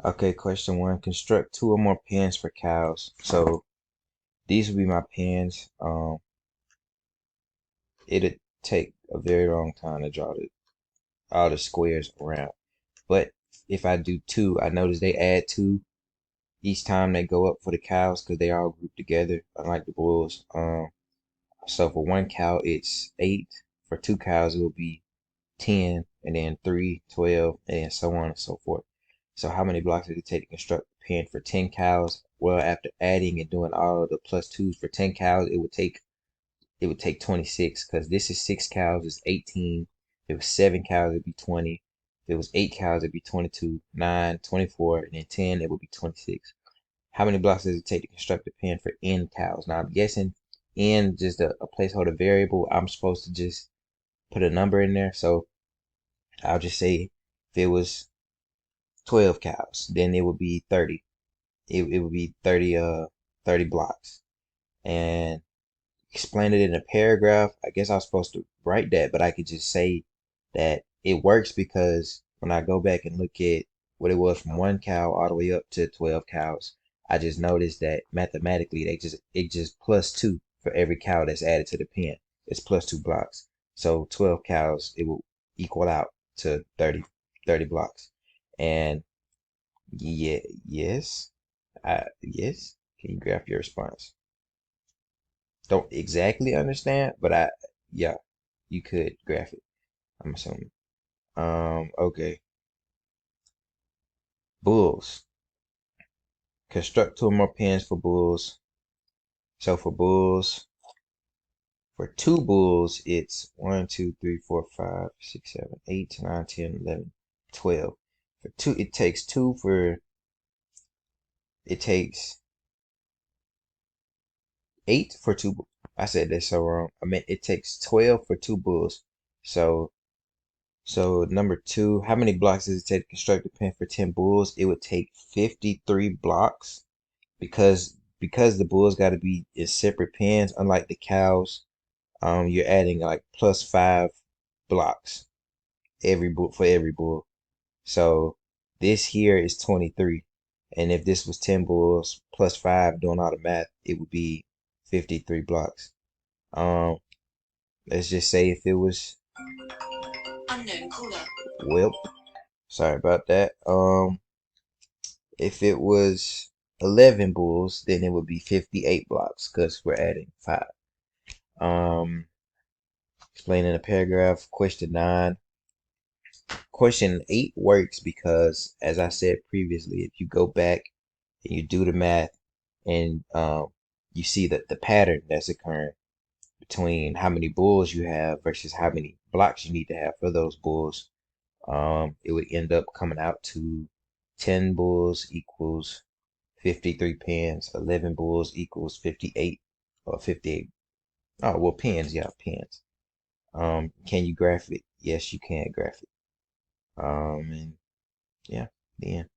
Okay, question one. Construct two or more pens for cows. So these will be my pens. It'll take a very long time to draw all the squares around. But if I do two, I notice they add two each time they go up for the cows because they all group together, unlike the bulls. So for one cow, it's 8. For two cows, it will be 10, and then 3, 12, and so on and so forth. So how many blocks does it take to construct a pen for 10 cows? Well, after adding and doing all of the plus twos for 10 cows, it would take 26 because this is 6 cows, it's 18. If it was 7 cows, it'd be 20. If it was 8 cows, it'd be 22, 9, 24, and then 10, it would be 26. How many blocks does it take to construct a pen for n cows? Now I'm guessing n just a placeholder variable. I'm supposed to just put a number in there. So I'll just say if it was 12 cows, then it would be 30. It would be 30 blocks. And explain it in a paragraph. I guess I was supposed to write that, but I could just say that it works because when I go back and look at what it was from one cow all the way up to 12 cows, I just noticed that mathematically it just plus two for every cow that's added to the pen. It's plus 2 blocks. So 12 cows, it will equal out to 30 blocks. And yeah, yes, yes. Can you graph your response? Don't exactly understand, but yeah, you could graph it, I'm assuming. Okay. Bulls. Construct two or more pens for bulls. So for two bulls, it's 1, 2, 3, 4, 5, 6, 7, 8, 9, 10, 11, 12. For two, it takes two for, it takes 8 for two. I said that so wrong. I meant it takes 12 for two bulls. So So number two, how many blocks does it take to construct a pen for 10 bulls? It would take 53 blocks because the bulls got to be in separate pens, unlike the cows. You're adding like plus 5 blocks every bull for every bull. So this here is 23. And if this was 10 bulls plus 5, doing all the math, it would be 53 blocks. Um, let's just say if it was, Unknown caller. well, sorry about that. If it was 11 bulls, then it would be 58 blocks because we're adding 5. Um, explain in a paragraph. Question 9. Question 8 works because, as I said previously, if you go back and you do the math and you see that the pattern that's occurring between how many bulls you have versus how many blocks you need to have for those bulls, it would end up coming out to 10 bulls equals 53 pens, 11 bulls equals 58 or 58. Oh, well, pens, yeah, pens. Can you graph it? Yes, you can graph it. And yeah, the end.